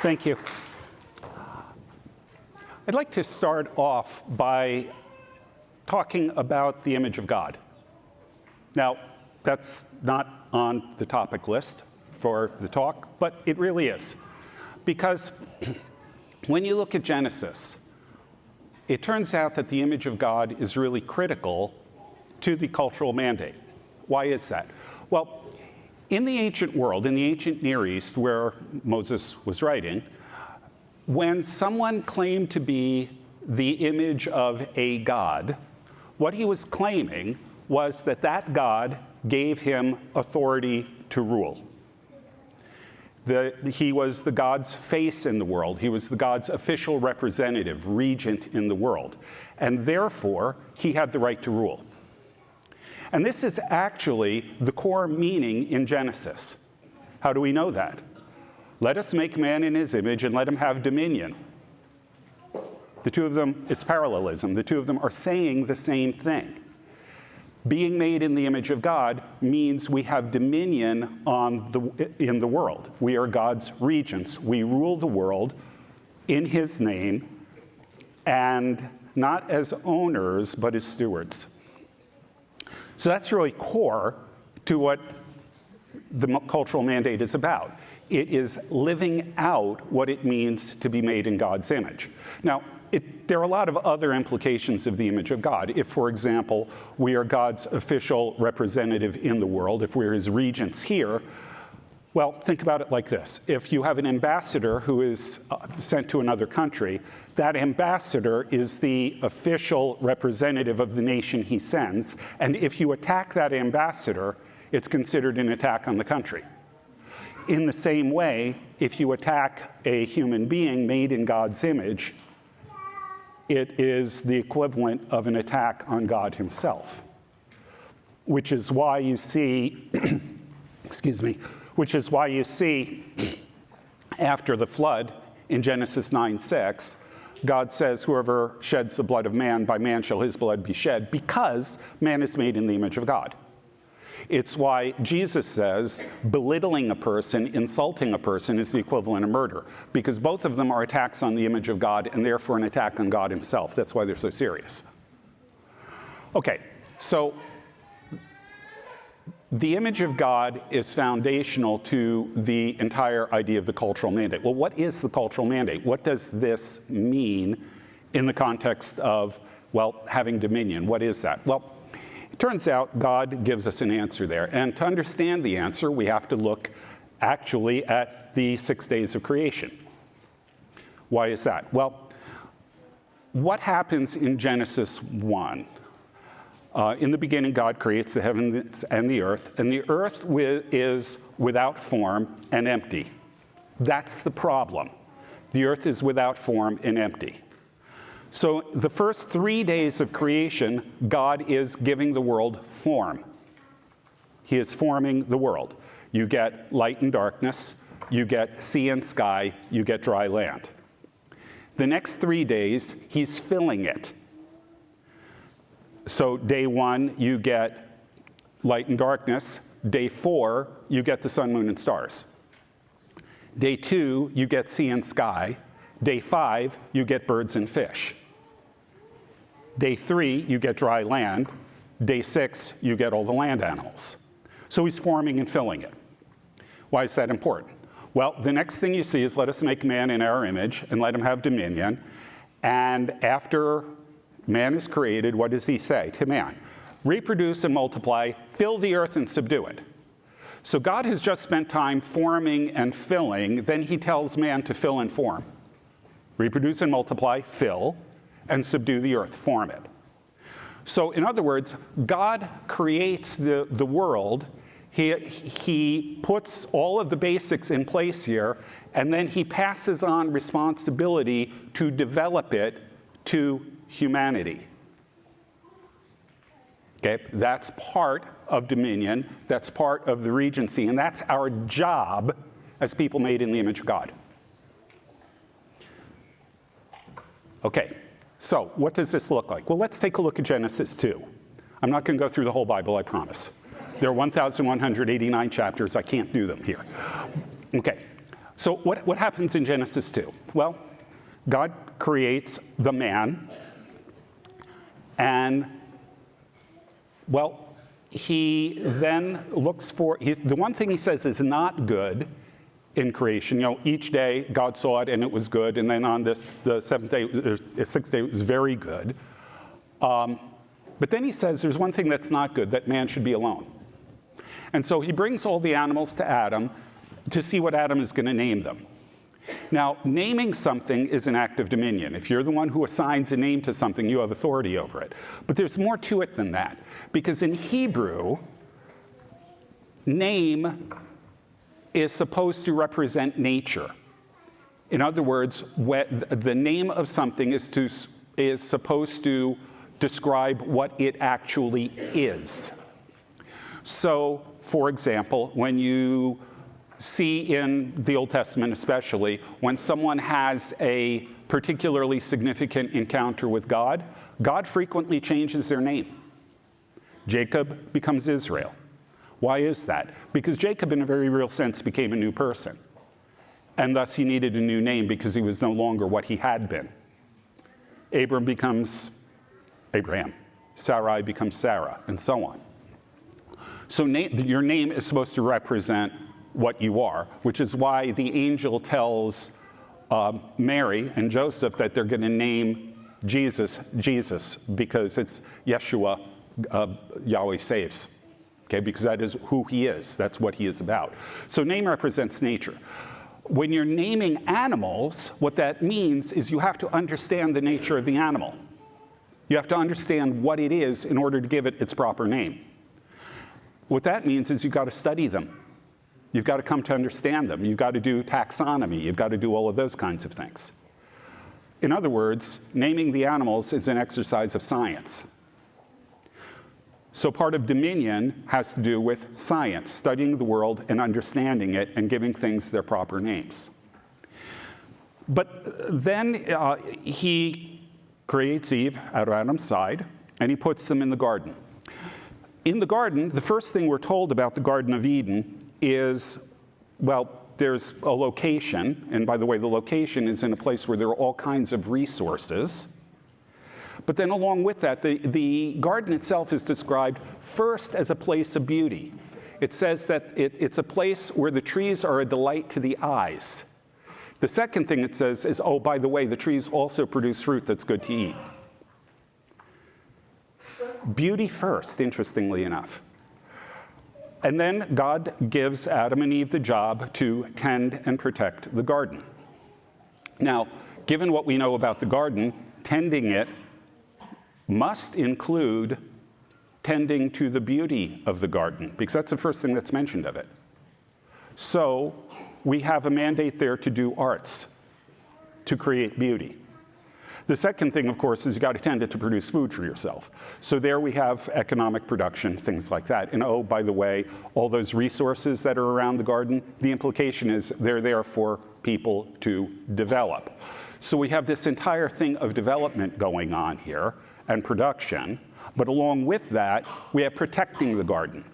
Thank you. I'd like to start off by talking about the image of God. Now, that's not on the topic list for the talk, but it really is. Because when you look at Genesis, it turns out that the image of God is really critical to the cultural mandate. Why is that? Well, in the ancient world, in the ancient Near East, where Moses was writing, when someone claimed to be the image of a god, what he was claiming was that that god gave him authority to rule. He was the god's face in the world. He was the god's official representative, regent in the world. And therefore, he had the right to rule. And this is actually the core meaning in Genesis. How do we know that? Let us make man in his image and let him have dominion. The two of them, it's parallelism. The two of them are saying the same thing. Being made in the image of God means we have dominion in the world. We are God's regents. We rule the world in his name, and not as owners, but as stewards. So that's really core to what the cultural mandate is about. It is living out what it means to be made in God's image. Now, there are a lot of other implications of the image of God. If, for example, we are God's official representative in the world, if we're his regents here, well, think about it like this. If you have an ambassador who is sent to another country, that ambassador is the official representative of the nation he sends, and if you attack that ambassador, it's considered an attack on the country. In the same way, if you attack a human being made in God's image, it is the equivalent of an attack on God himself, which is why you see, which is why you see after the flood in Genesis 9:6, God says, whoever sheds the blood of man, by man shall his blood be shed, because man is made in the image of God. It's why Jesus says belittling a person, insulting a person is the equivalent of murder, because both of them are attacks on the image of God and therefore an attack on God himself. That's why they're so serious. Okay, so the image of God is foundational to the entire idea of the cultural mandate. Well, what is the cultural mandate? What does this mean in the context of, well, having dominion? What is that? Well, it turns out God gives us an answer there. And to understand the answer, we have to look actually at the 6 days of creation. Why is that? Well, what happens in Genesis 1? In the beginning, God creates the heavens and the earth is without form and empty. That's the problem. The earth is without form and empty. So the first 3 days of creation, God is giving the world form. He is forming the world. You get light and darkness, you get sea and sky, you get dry land. The next 3 days, he's filling it. So day 1, you get light and darkness. Day 4, you get the sun, moon, and stars. Day 2, you get sea and sky. Day 5, you get birds and fish. Day 3, you get dry land. Day 6, you get all the land animals. So he's forming and filling it. Why is that important? Well, the next thing you see is let us make man in our image and let him have dominion. And after man is created, what does he say to man? Reproduce and multiply, fill the earth and subdue it. So God has just spent time forming and filling, then he tells man to fill and form. Reproduce and multiply, fill, and subdue the earth, form it. So in other words, God creates the world, he puts all of the basics in place here, and then he passes on responsibility to develop it to humanity. Okay, that's part of dominion, that's part of the regency, and that's our job as people made in the image of God. Okay, so what does this look like? Well, let's take a look at Genesis 2. I'm not going to go through the whole Bible, I promise. There are 1,189 chapters. I can't do them here. Okay, So what happens in Genesis 2? Well, God creates the man, and, well, he then looks for, the one thing he says is not good in creation. Each day God saw it and it was good, and then on the seventh day, the sixth day, it was very good. But then he says there's one thing that's not good, that man should be alone. And so he brings all the animals to Adam to see what Adam is going to name them. Now, naming something is an act of dominion. If you're the one who assigns a name to something, you have authority over it. But there's more to it than that. Because in Hebrew, name is supposed to represent nature. In other words, the name of something is supposed to describe what it actually is. So, for example, when you see in the Old Testament especially, when someone has a particularly significant encounter with God, God frequently changes their name. Jacob becomes Israel. Why is that? Because Jacob, in a very real sense, became a new person. And thus he needed a new name because he was no longer what he had been. Abram becomes Abraham. Sarai becomes Sarah, and so on. So your name is supposed to represent what you are, which is why the angel tells Mary and Joseph that they're going to name Jesus, because it's Yeshua, Yahweh saves. Okay, because that is who he is. That's what he is about. So name represents nature. When you're naming animals, what that means is you have to understand the nature of the animal. You have to understand what it is in order to give it its proper name. What that means is you've got to study them. You've got to come to understand them. You've got to do taxonomy. You've got to do all of those kinds of things. In other words, naming the animals is an exercise of science. So part of dominion has to do with science, studying the world and understanding it and giving things their proper names. But then he creates Eve out of Adam's side, and he puts them in the garden. In the garden, the first thing we're told about the Garden of Eden is, well, there's a location, and by the way, the location is in a place where there are all kinds of resources. But then along with that, the garden itself is described first as a place of beauty. It says that it's a place where the trees are a delight to the eyes. The second thing it says is, oh, by the way, the trees also produce fruit that's good to eat. Beauty first, interestingly enough. And then God gives Adam and Eve the job to tend and protect the garden. Now, given what we know about the garden, tending it must include tending to the beauty of the garden, because that's the first thing that's mentioned of it. So we have a mandate there to do arts, to create beauty. The second thing, of course, is you've got to tend it to produce food for yourself. So there we have economic production, things like that. And oh, by the way, all those resources that are around the garden, the implication is they're there for people to develop. So we have this entire thing of development going on here and production. But along with that, we have protecting the garden,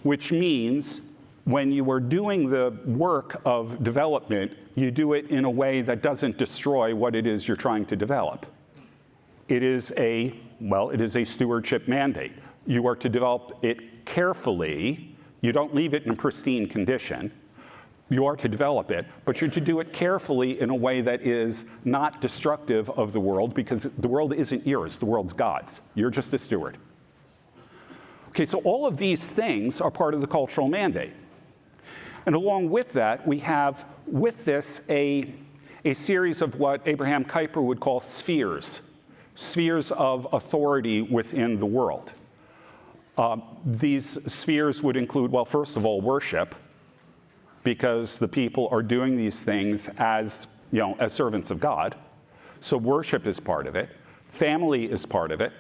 which means when you are doing the work of development, you do it in a way that doesn't destroy what it is you're trying to develop. It is a stewardship mandate. You are to develop it carefully. You don't leave it in a pristine condition. You are to develop it, but you're to do it carefully in a way that is not destructive of the world, because the world isn't yours, the world's God's. You're just a steward. Okay, so all of these things are part of the cultural mandate. And along with that, we have with this a series of what Abraham Kuyper would call spheres of authority within the world. These spheres would include, well, first of all, worship, because the people are doing these things as servants of God. So worship is part of it. Family is part of it.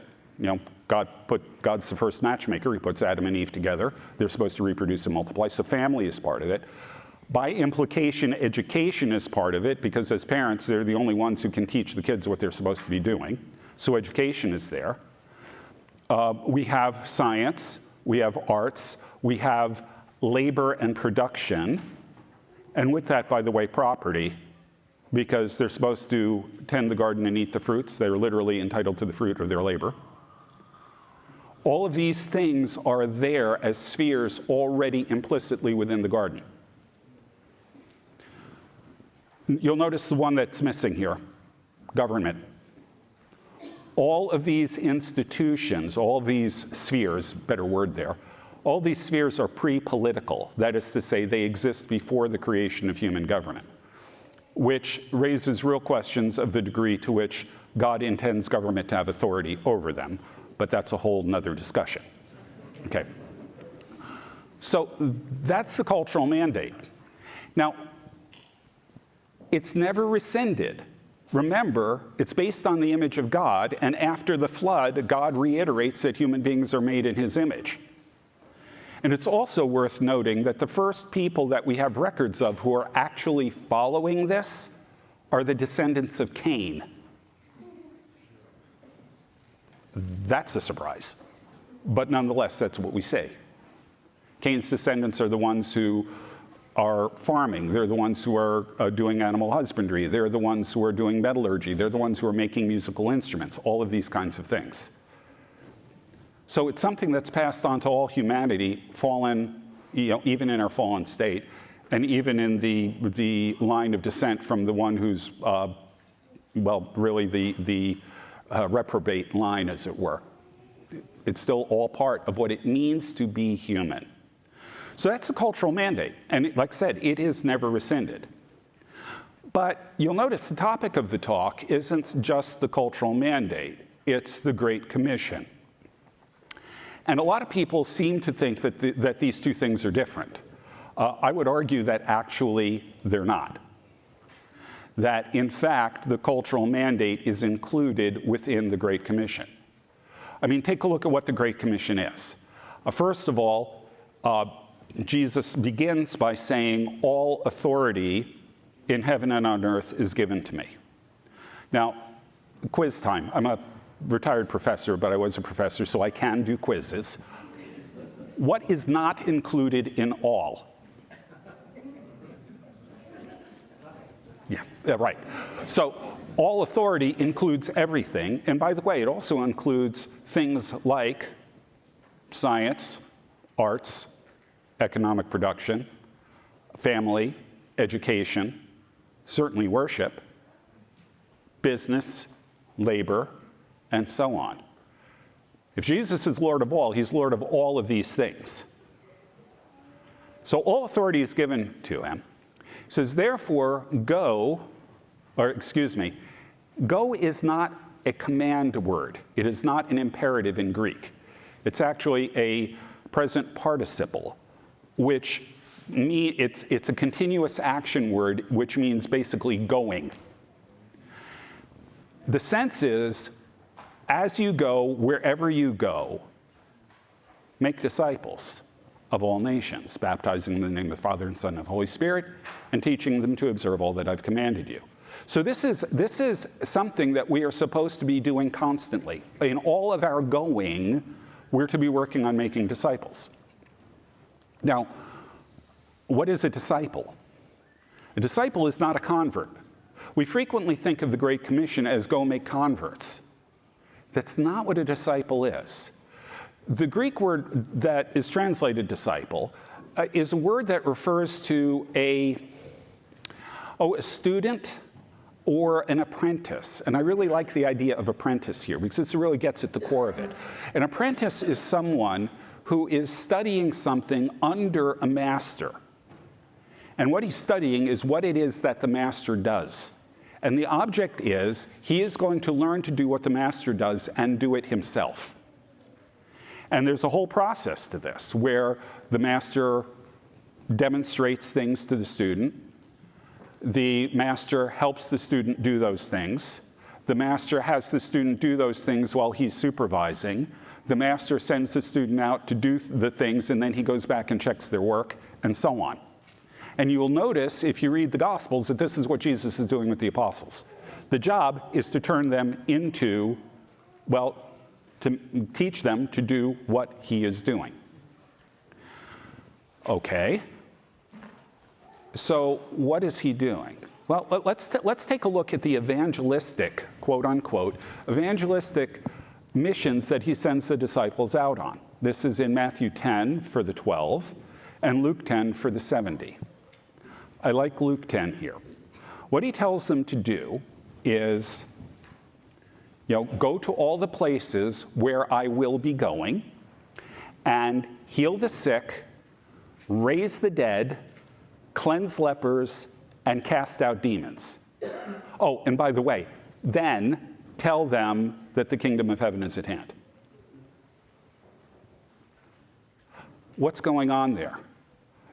God's the first matchmaker. He puts Adam and Eve together. They're supposed to reproduce and multiply. So family is part of it. By implication, education is part of it, because as parents, they're the only ones who can teach the kids what they're supposed to be doing. So education is there. We have science. We have arts. We have labor and production. And with that, by the way, property, because they're supposed to tend the garden and eat the fruits. They're literally entitled to the fruit of their labor. All of these things are there as spheres already implicitly within the garden. You'll notice the one that's missing here, government. All of these institutions, all of these spheres, better word there, all these spheres are pre-political. That is to say, they exist before the creation of human government, which raises real questions of the degree to which God intends government to have authority over them. But that's a whole nother discussion. Okay. So that's the cultural mandate. Now, it's never rescinded. Remember, it's based on the image of God, and after the flood, God reiterates that human beings are made in his image. And it's also worth noting that the first people that we have records of who are actually following this are the descendants of Cain. That's a surprise. But nonetheless, that's what we say. Cain's descendants are the ones who are farming. They're the ones who are doing animal husbandry. They're the ones who are doing metallurgy. They're the ones who are making musical instruments, all of these kinds of things. So it's something that's passed on to all humanity, fallen, even in our fallen state, and even in the line of descent from the one who's, really the reprobate line, as it were. It's still all part of what it means to be human. So that's the cultural mandate. And like I said, it is never rescinded. But you'll notice the topic of the talk isn't just the cultural mandate. It's the Great Commission. And a lot of people seem to think that these two things are different. I would argue that actually they're not. That, in fact, the cultural mandate is included within the Great Commission. I mean, take a look at what the Great Commission is. First of all, Jesus begins by saying, all authority in heaven and on earth is given to me. Now, quiz time. I'm a retired professor, but I was a professor, so I can do quizzes. What is not included in all? Yeah, right. So all authority includes everything. And by the way, it also includes things like science, arts, economic production, family, education, certainly worship, business, labor, and so on. If Jesus is Lord of all, he's Lord of all of these things. So all authority is given to him. He says, therefore, go is not a command word. It is not an imperative in Greek. It's actually a present participle, which it's a continuous action word, which means basically going. The sense is, as you go, wherever you go, make disciples of all nations, baptizing in the name of the Father and Son and Holy Spirit, and teaching them to observe all that I've commanded you. So this is something that we are supposed to be doing constantly. In all of our going, we're to be working on making disciples. Now, what is a disciple? A disciple is not a convert. We frequently think of the Great Commission as go make converts. That's not what a disciple is. The Greek word that is translated disciple is a word that refers to a student or an apprentice. And I really like the idea of apprentice here because this really gets at the core of it. An apprentice is someone who is studying something under a master. And what he's studying is what it is that the master does. And the object is he is going to learn to do what the master does and do it himself. And there's a whole process to this where the master demonstrates things to the student. The master helps the student do those things. The master has the student do those things while he's supervising. The master sends the student out to do the things, and then he goes back and checks their work, and so on. And you will notice, if you read the Gospels, that this is what Jesus is doing with the apostles. The job is to turn them into, to teach them to do what he is doing. Okay. So what is he doing? Well, let's take a look at the evangelistic, quote unquote, evangelistic missions that he sends the disciples out on. This is in Matthew 10 for the 12 and Luke 10 for the 70. I like Luke 10 here. What he tells them to do is, go to all the places where I will be going and heal the sick, raise the dead, cleanse lepers, and cast out demons. Oh, and by the way, then tell them that the kingdom of heaven is at hand. What's going on there?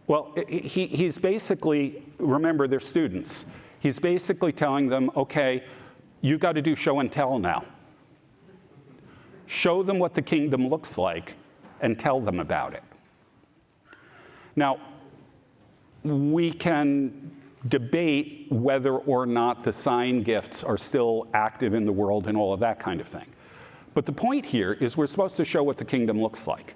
Well, he's basically, remember, they're students. He's basically telling them, okay, you got to do show and tell now. Show them what the kingdom looks like and tell them about it. Now, we can debate whether or not the sign gifts are still active in the world and all of that kind of thing. But the point here is we're supposed to show what the kingdom looks like.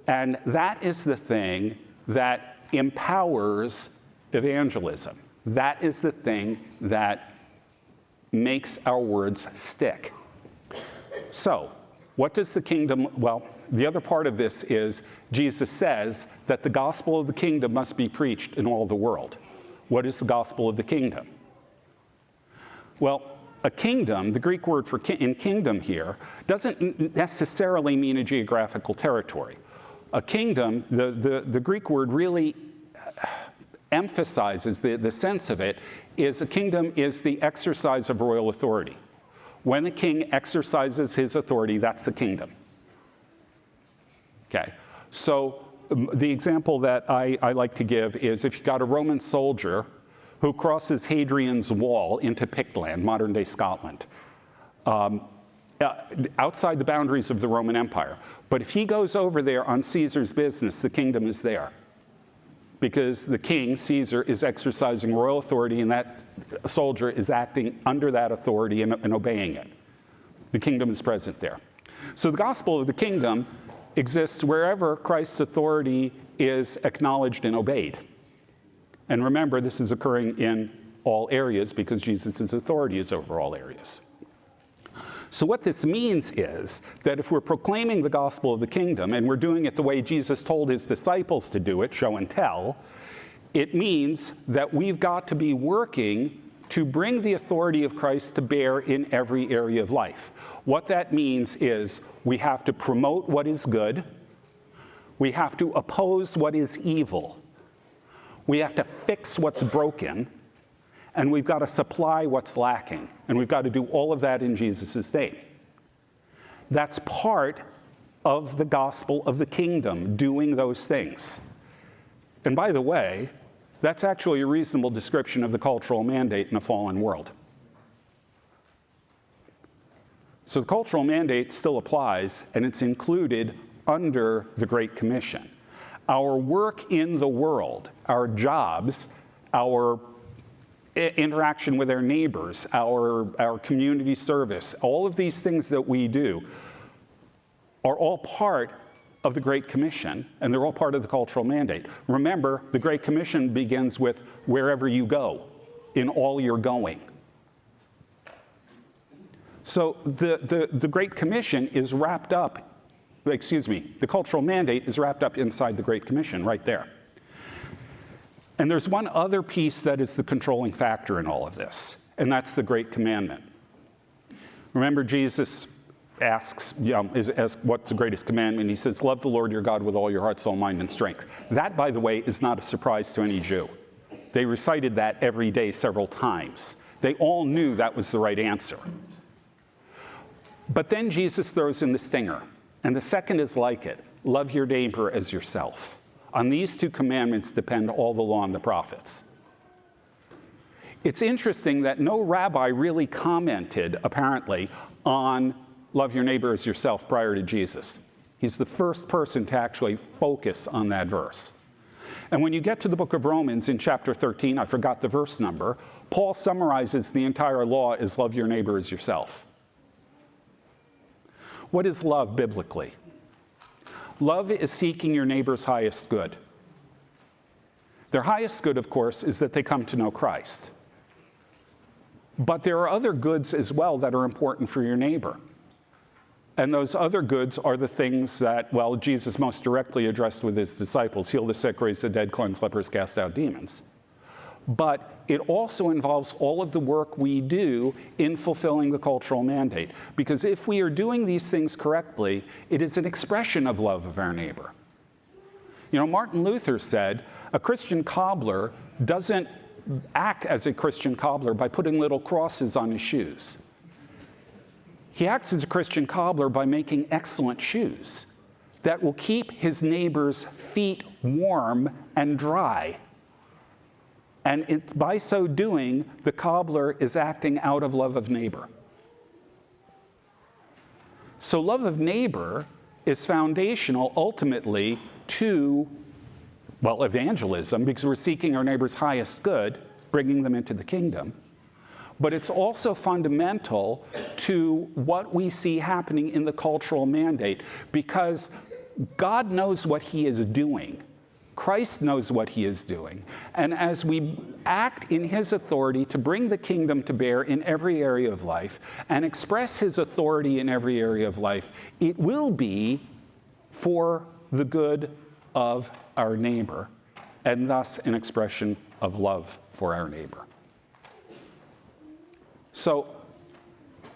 And that is the thing that empowers evangelism. That is the thing that makes our words stick. So, what does the kingdom, well, the other part of this is Jesus says that the gospel of the kingdom must be preached in all the world. What is the gospel of the kingdom? Well, a kingdom, the Greek word for in kingdom here, doesn't necessarily mean a geographical territory. A kingdom, the Greek word really emphasizes the sense of it, is a kingdom is the exercise of royal authority. When the king exercises his authority, that's the kingdom. Okay, so the example that I like to give is if you've got a Roman soldier who crosses Hadrian's Wall into Pictland, modern-day Scotland, outside the boundaries of the Roman Empire. But if he goes over there on Caesar's business, the kingdom is there. Because the king, Caesar, is exercising royal authority, and that soldier is acting under that authority and obeying it. The kingdom is present there. So the gospel of the kingdom exists wherever Christ's authority is acknowledged and obeyed. And remember, this is occurring in all areas because Jesus' authority is over all areas. So what this means is that if we're proclaiming the gospel of the kingdom and we're doing it the way Jesus told his disciples to do it, show and tell, it means that we've got to be working to bring the authority of Christ to bear in every area of life. What that means is we have to promote what is good, we have to oppose what is evil, we have to fix what's broken, and we've got to supply what's lacking. And we've got to do all of that in Jesus' name. That's part of the gospel of the kingdom, doing those things. And by the way, that's actually a reasonable description of the cultural mandate in a fallen world. So the cultural mandate still applies, and it's included under the Great Commission. Our work in the world, our jobs, our interaction with our neighbors, our community service, all of these things that we do are all part of the Great Commission, and they're all part of the cultural mandate. Remember, the Great Commission begins with wherever you go, in all you're going. So the Great Commission is wrapped up, the cultural mandate is wrapped up inside the Great Commission right there. And there's one other piece that is the controlling factor in all of this, and that's the Great Commandment. Remember, Jesus asks, what's the greatest commandment? He says, love the Lord your God with all your heart, soul, mind, and strength. That, by the way, is not a surprise to any Jew. They recited that every day several times. They all knew that was the right answer. But then Jesus throws in the stinger, and the second is like it. Love your neighbor as yourself. On these two commandments depend all the law and the prophets. It's interesting that no rabbi really commented, apparently, on love your neighbor as yourself prior to Jesus. He's the first person to actually focus on that verse. And when you get to the book of Romans in chapter 13, I forgot the verse number, Paul summarizes the entire law as love your neighbor as yourself. What is love biblically? Love is seeking your neighbor's highest good. Their highest good, of course, is that they come to know Christ. But there are other goods as well that are important for your neighbor. And those other goods are the things that, well, Jesus most directly addressed with his disciples: heal the sick, raise the dead, cleanse lepers, cast out demons. But it also involves all of the work we do in fulfilling the cultural mandate. Because if we are doing these things correctly, it is an expression of love of our neighbor. You know, Martin Luther said, a Christian cobbler doesn't act as a Christian cobbler by putting little crosses on his shoes. He acts as a Christian cobbler by making excellent shoes that will keep his neighbor's feet warm and dry. And by so doing, the cobbler is acting out of love of neighbor. So love of neighbor is foundational ultimately to, well, evangelism, because we're seeking our neighbor's highest good, bringing them into the kingdom. But it's also fundamental to what we see happening in the cultural mandate, because God knows what he is doing. Christ knows what he is doing. And as we act in his authority to bring the kingdom to bear in every area of life and express his authority in every area of life, it will be for the good of our neighbor, and thus an expression of love for our neighbor. So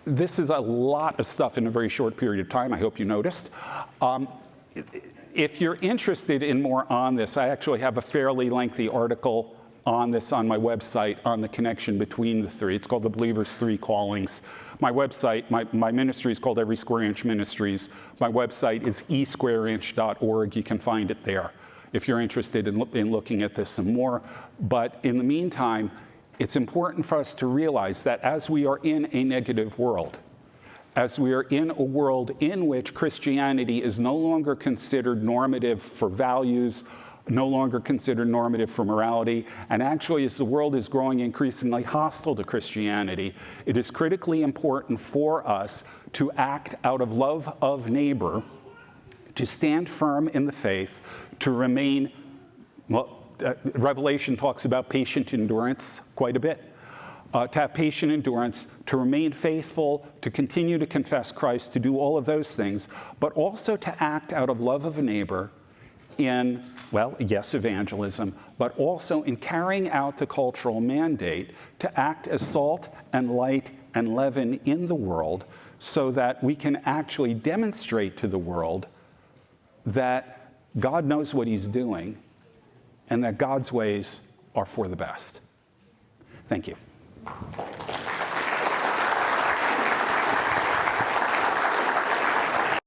this is a lot of stuff in a very short period of time. I hope you noticed. If you're interested in more on this, I actually have a fairly lengthy article on this on my website on the connection between the three. It's called The Believer's Three Callings. My website, my ministry is called Every Square Inch Ministries. My website is esquareinch.org. You can find it there if you're interested in looking at this some more. But in the meantime, it's important for us to realize that as we are in a negative world, as we are in a world in which Christianity is no longer considered normative for values, no longer considered normative for morality, and actually as the world is growing increasingly hostile to Christianity, it is critically important for us to act out of love of neighbor, to stand firm in the faith, to remain, well, Revelation talks about patient endurance quite a bit. To have patient endurance, to remain faithful, to continue to confess Christ, to do all of those things, but also to act out of love of a neighbor in, well, yes, evangelism, but also in carrying out the cultural mandate to act as salt and light and leaven in the world so that we can actually demonstrate to the world that God knows what he's doing and that God's ways are for the best. Thank you.